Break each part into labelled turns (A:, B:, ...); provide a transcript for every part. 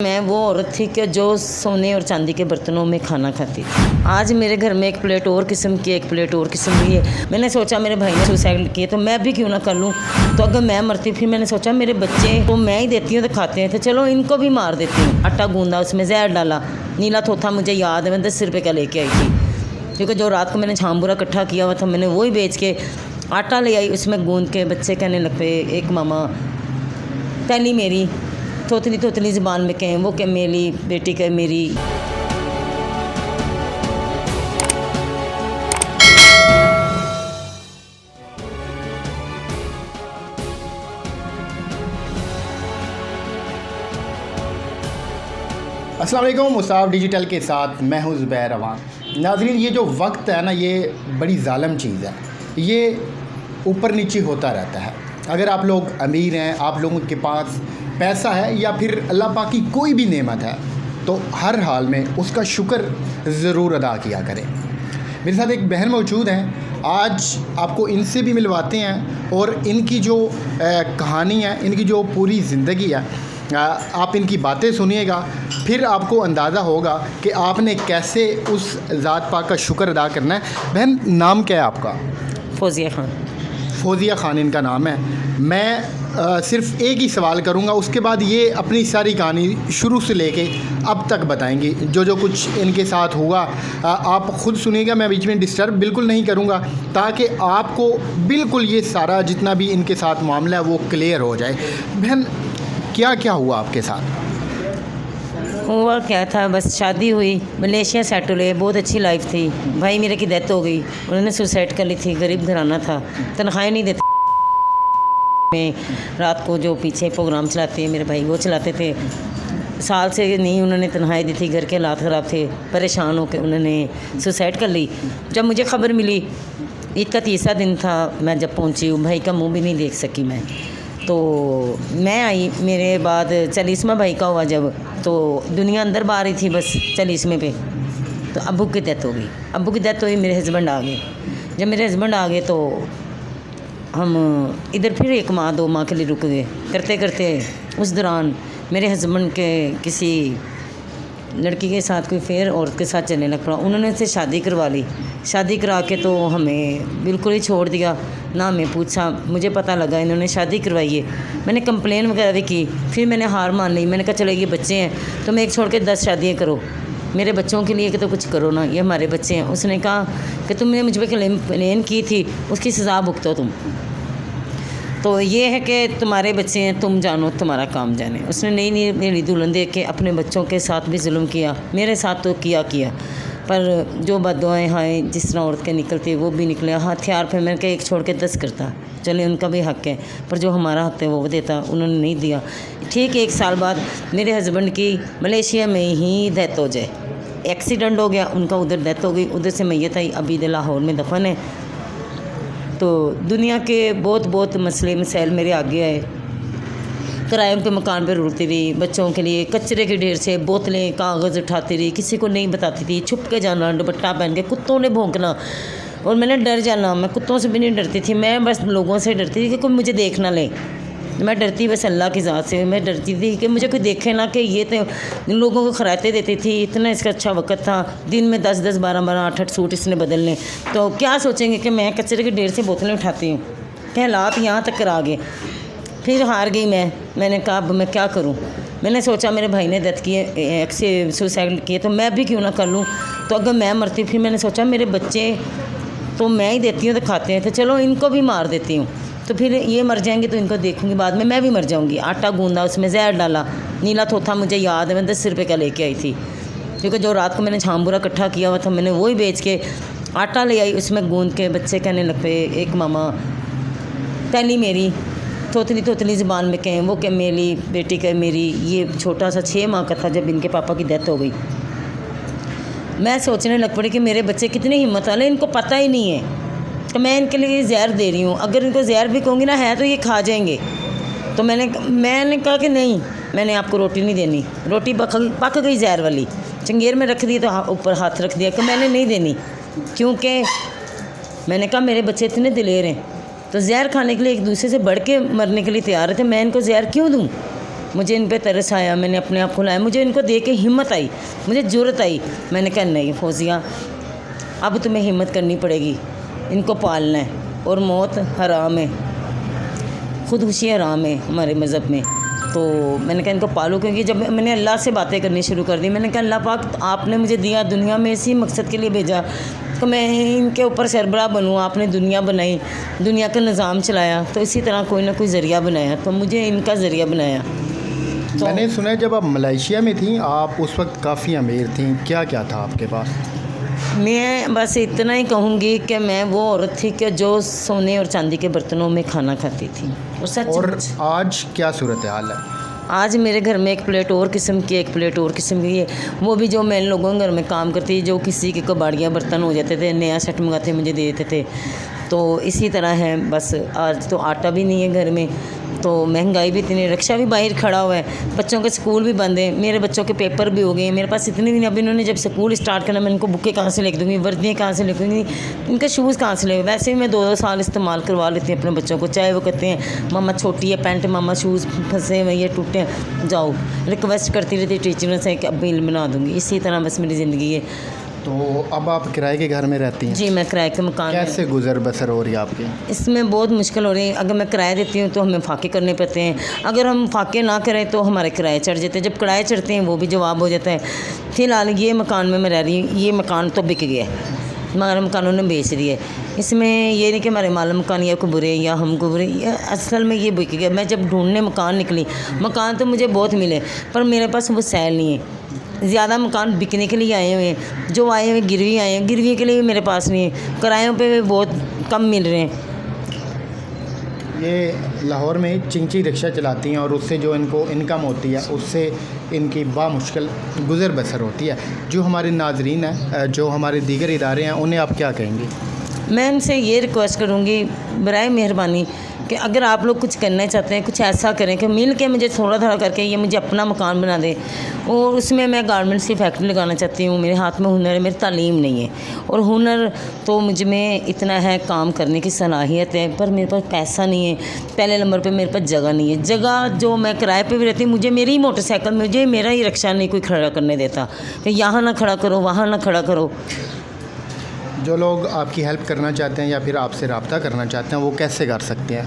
A: मैं वो औरत थी कि जो सोने और चांदी के बर्तनों में खाना खाती थी। आज मेरे घर में एक प्लेट और किस्म की, एक प्लेट और किस्म की है। मैंने सोचा मेरे भाई ने सुसाइड किए तो मैं भी क्यों ना कर लूँ। तो अगर मैं मरती फिर मैंने सोचा मेरे बच्चे तो मैं ही देती हूँ तो खाते हैं, तो चलो इनको भी मार देती हूँ। आटा गूंदा, उसमें जहर डाला। नीला थोथा मुझे याद है, मैं 10 रुपये का लेके आई थी, क्योंकि जो रात को मैंने झांबूरा इकट्ठा किया हुआ था मैंने वही बेच के आटा ले आई। उसमें गूंद के बच्चे कहने लग पे, एक मामा तैली मेरी थोतली थोतली ज़बान में कहें, वो कह मेरी बेटी कह मेरी।
B: अस्सलाम वालेकुम, मुसाफ डिजिटल के साथ मैं हूं ज़ुबैर अवान। नाज़रीन, ये जो वक्त है ना, ये बड़ी ज़ालिम चीज़ है। ये ऊपर नीचे होता रहता है। अगर आप लोग अमीर हैं, आप लोगों के पास पैसा है या फिर अल्लाह पाक की कोई भी नेमत है, तो हर हाल में उसका शुक्र ज़रूर अदा किया करें। मेरे साथ एक बहन मौजूद हैं, आज आपको इनसे भी मिलवाते हैं और इनकी जो कहानी है, इनकी जो पूरी ज़िंदगी है, आप इनकी बातें सुनिएगा, फिर आपको अंदाज़ा होगा कि आपने कैसे उस ज़ात पाक का शुक्र अदा करना है। बहन, नाम क्या है आपका?
A: फौजिया खान।
B: फौजिया खान इनका नाम है। मैं सिर्फ़ एक ही सवाल करूंगा, उसके बाद ये अपनी सारी कहानी शुरू से लेके अब तक बताएंगी। जो जो कुछ इनके साथ हुआ आप ख़ुद सुनिएगा, मैं बीच में डिस्टर्ब बिल्कुल नहीं करूंगा, ताकि आपको बिल्कुल ये सारा जितना भी इनके साथ मामला है वो क्लियर हो जाए। बहन, क्या क्या हुआ आपके साथ?
A: हुआ क्या था, बस शादी हुई, मलेशिया सेटल हुए, बहुत अच्छी लाइफ थी। भाई मेरे की डेथ हो गई, उन्होंने सुसाइड कर ली थी। गरीब घराना था, तनख्वाहें नहीं देते। में रात को जो पीछे प्रोग्राम चलाते हैं मेरे भाई, वो चलाते थे। साल से नहीं उन्होंने तनख्वाही दी थी, घर के हालात ख़राब थे, परेशान होकर उन्होंने सुसाइड कर ली। जब मुझे खबर मिली, ईद का तीसरा दिन था, मैं जब पहुंची हूँ, भाई का मुंह भी नहीं देख सकी मैं। तो मैं आई, मेरे बाद 40वां भाई का हुआ जब, तो दुनिया अंदर बाहर ही थी बस 40वें पे। तो अब्बू की डेथ हो गई। अब्बू की डेथ हुई, मेरे हस्बैंड आ गए। जब मेरे हस्बैंड आ गए तो हम इधर फिर 1 माह 2 माह के लिए रुक गए। करते करते उस दौरान मेरे हस्बैंड के किसी लड़की के साथ कोई फेर औरत के साथ चलने लग पड़ा। उन्होंने उससे शादी करवा ली। शादी करा के तो हमें बिल्कुल ही छोड़ दिया, ना हमें पूछा। मुझे पता लगा इन्होंने शादी करवाई है, मैंने कंप्लेन वगैरह भी की। फिर मैंने हार मान ली। मैंने कहा चलो ये बच्चे हैं तो मैं एक छोड़ के 10 शादियाँ करो, मेरे बच्चों के लिए कि तो कुछ करो ना, ये हमारे बच्चे हैं। उसने कहा कि तुमने मुझ पर कंप्लेन की थी, उसकी सज़ा भुगतो तुम। तो ये है कि तुम्हारे बच्चे हैं, तुम जानो, तुम्हारा काम जाने। उसने नई मेरी दुल्हन देख के अपने बच्चों के साथ भी जुल्म किया, मेरे साथ तो किया, पर जो बददुआएं हैं जिस तरह औरत के निकलती वो भी निकले। हथियार पे मैंने कहा एक छोड़ के 10 करता, चले उनका भी हक़ है, पर जो हमारा हक़ है वो देता, उन्होंने नहीं दिया। ठीक 1 साल बाद मेरे हस्बैंड की मलेशिया में ही डेथ हो जाए, एक्सीडेंट हो गया उनका, उधर डेथ हो गई। उधर से मैयत आई, अभी इधर लाहौर में दफन है। तो दुनिया के बहुत मसले मसाइल मेरे आगे आए। किरायों के मकान पर रुकती रही, बच्चों के लिए कचरे के ढेर से बोतलें कागज़ उठाती रही, किसी को नहीं बताती थी। छुप के जाना, दुपट्टा पहन के, कुत्तों ने भौंकना और मैंने डर जाना। मैं कुत्तों से भी नहीं डरती थी, मैं बस लोगों से डरती थी कि कोई मुझे देख ना ले। मैं डरती बस अल्लाह की ज़ात से। मैं डरती थी कि मुझे कोई देखे ना, कि ये तो लोगों को खराते देती थी। इतना इसका अच्छा वक्त था, दिन में 10-10 12-12 8-8 सूट इसने बदलने। तो क्या सोचेंगे कि मैं कचरे के ढेर से बोतलें उठाती हूँ। कि हालात यहाँ तक करा गए। फिर हार गई मैंने कहा अब मैं क्या करूँ। मैंने सोचा मेरे भाई ने डेथ किए, एक से सुसाइड किए, तो मैं भी क्यों ना कर लूँ। तो अगर मैं मरती, फिर मैंने सोचा मेरे बच्चे तो मैं ही देती हूँ तो खाते हैं, तो चलो इनको भी मार देती हूँ। तो फिर ये मर जाएंगे तो इनको देखूँगी, बाद में मैं भी मर जाऊँगी। आटा गूंदा, उसमें जहर डाला। नीला थोथा मुझे याद है, मैं 10 रुपये का लेके आई थी, क्योंकि जो रात को मैंने झांबूरा इकट्ठा किया हुआ था मैंने वही बेच के आटा ले आई। उसमें गूंद के बच्चे कहने लग पे, एक मामा तैली मेरी थोतली थोतली ज़बान में कहें, वो कह मेरी बेटी कह मेरी। ये छोटा सा 6 माह का था जब इनके पापा की डेथ हो गई। मैं सोचने लग पड़ी कि मेरे बच्चे कितने हिम्मत वाले, इनको पता ही नहीं है कि मैं इनके लिए जहर दे रही हूँ। अगर इनको जहर भी कहूँगी ना है तो ये खा जाएंगे। तो मैंने कहा कि नहीं, मैंने आपको रोटी नहीं देनी। रोटी पक गई जहर वाली, चंगेर में रख दी, तो ऊपर हाथ रख दिया कि मैंने नहीं देनी, क्योंकि मैंने कहा मेरे बच्चे इतने दिलेर हैं, तो जहर खाने के लिए एक दूसरे से बढ़ के मरने के लिए तैयार थे। मैं इनको जहर क्यों दूँ। मुझे इन पे तरस आया, मैंने अपने आप को लाया, मुझे इनको देख के हिम्मत आई, मुझे ज़रूरत आई। मैंने कहा नहीं फौजिया, अब तुम्हें हिम्मत करनी पड़ेगी, इनको पालना है और मौत हराम है, खुदकुशी हराम है हमारे मज़हब में। तो मैंने कहा इनको पालो, क्योंकि जब मैंने अल्लाह से बातें करनी शुरू कर दी, मैंने कहा अल्लाह पाक आपने मुझे दिया दुनिया में इसी मकसद के लिए भेजा तो मैं इनके ऊपर सरबराह बनूँ। आपने दुनिया बनाई, दुनिया का निज़ाम चलाया, तो इसी तरह कोई ना कोई ज़रिया बनाया, तो मुझे इनका ज़रिया बनाया। तो
B: मैंने सुना है जब आप मलेशिया में थी आप उस वक्त काफ़ी अमीर थी, क्या क्या था आपके पास?
A: मैं बस इतना ही कहूँगी कि मैं वो औरत थी कि जो सोने और चांदी के बर्तनों में खाना खाती थी। और सच
B: और आज क्या सूरत हाल है?
A: आज मेरे घर में एक प्लेट और किस्म की, एक प्लेट और किस्म की है, वो भी जो मैं लोगों के घर में काम करती, जो किसी के कबाड़ियाँ बर्तन हो जाते थे, नया सेट मंगाते मुझे दे देते थे। तो इसी तरह है बस। आज तो आटा भी नहीं है घर में, तो महंगाई भी इतनी, रिक्शा भी बाहर खड़ा हुआ है, बच्चों के स्कूल भी बंद है, मेरे बच्चों के पेपर भी हो गए, मेरे पास इतनी भी नहीं। अब इन्होंने जब स्कूल स्टार्ट करना, मैं इनको बुकें कहाँ से लेके दूँगी, वर्दियाँ कहाँ से लेके दूँगी, इनके शूज़ कहाँ से लेंगे। वैसे भी मैं 2-2 साल इस्तेमाल करवा लेती हूँ अपने बच्चों को, चाहे वो कहते हैं मामा छोटी है पैंट, मामा शूज़ फंसे हुए ये टूटे हैं, जाओ रिक्वेस्ट करती रहती टीचरों से कि अब बिल बना दूँगी। इसी तरह बस मेरी ज़िंदगी है।
B: तो अब आप किराए के घर में रहती हैं?
A: जी, मैं किराए के मकान में।
B: कैसे गुजर बसर हो रही है आपकी?
A: इसमें बहुत मुश्किल हो रही है। अगर मैं किराया देती हूँ तो हमें फाके करने पड़ते हैं, अगर हम फाके ना करें तो हमारे किराए चढ़ जाते हैं, जब किराए चढ़ते हैं वो भी जवाब हो जाता है। फ़िलहाल ये मकान में मैं रह रही हूँ, ये मकान तो बिक गया है, हमारे मकानों ने बेच दिया है। इसमें ये नहीं कि हमारे माल मकान या को बुरे या हमको बुरे, असल में ये बिक गया। मैं जब ढूंढने मकान निकली, मकान तो मुझे बहुत मिले पर मेरे पास वो सैल नहीं है। ज़्यादा मकान बिकने के लिए आए हुए हैं, जो आए हुए गिरवी आए हैं, गिरवी के लिए भी मेरे पास नहीं है, किरायों पे भी बहुत कम मिल रहे हैं।
B: ये लाहौर में चिंची रिक्शा चलाती हैं और उससे जो इनको इनकम होती है उससे इनकी बामुश्किल गुज़र बसर होती है। जो हमारे नाजरीन हैं, जो हमारे दीगर इदारे हैं, उन्हें आप क्या कहेंगे?
A: मैं उनसे ये रिक्वेस्ट करूँगी बराए मेहरबानी कि अगर आप लोग कुछ करना चाहते हैं, कुछ ऐसा करें कि मिल के मुझे थोड़ा थोड़ा करके ये मुझे अपना मकान बना दे। और उसमें मैं गारमेंट्स की फैक्ट्री लगाना चाहती हूँ। मेरे हाथ में हुनर है, मेरी तालीम नहीं है, और हुनर तो मुझ में इतना है, काम करने की सलाहियत है, पर मेरे पास पैसा नहीं है। पहले नंबर पे मेरे पास जगह नहीं है। जगह जो मैं किराए पे भी रहती हूँ, मुझे मेरी मोटरसाइकिल, मुझे मेरा ही रिक्शा नहीं कोई खड़ा करने देता कि यहाँ ना खड़ा करो, वहाँ ना खड़ा करो।
B: जो लोग आपकी हेल्प करना चाहते हैं या फिर आपसे रब्ता करना चाहते हैं वो कैसे कर सकते हैं?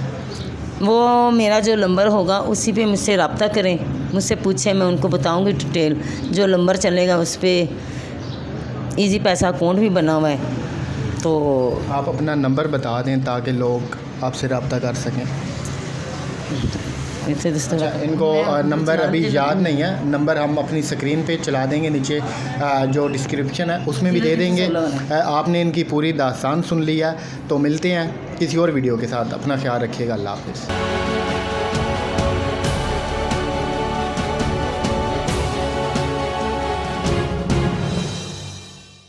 A: वो मेरा जो नंबर होगा उसी पे मुझसे रब्ता करें, मुझसे पूछें, मैं उनको बताऊंगी डिटेल। जो नंबर चलेगा उस पर ईजी पैसा अकाउंट भी बना हुआ है। तो
B: आप अपना नंबर बता दें ताकि लोग आपसे रब्ता कर सकें। अच्छा, इनको नंबर अभी याद नहीं है, नंबर हम अपनी स्क्रीन पे चला देंगे, नीचे जो डिस्क्रिप्शन है उसमें भी दे देंगे। आपने इनकी पूरी दास्तान सुन ली है। तो मिलते हैं किसी और वीडियो के साथ। अपना ख्याल रखिएगा। अल्लाह हाफ़िज़।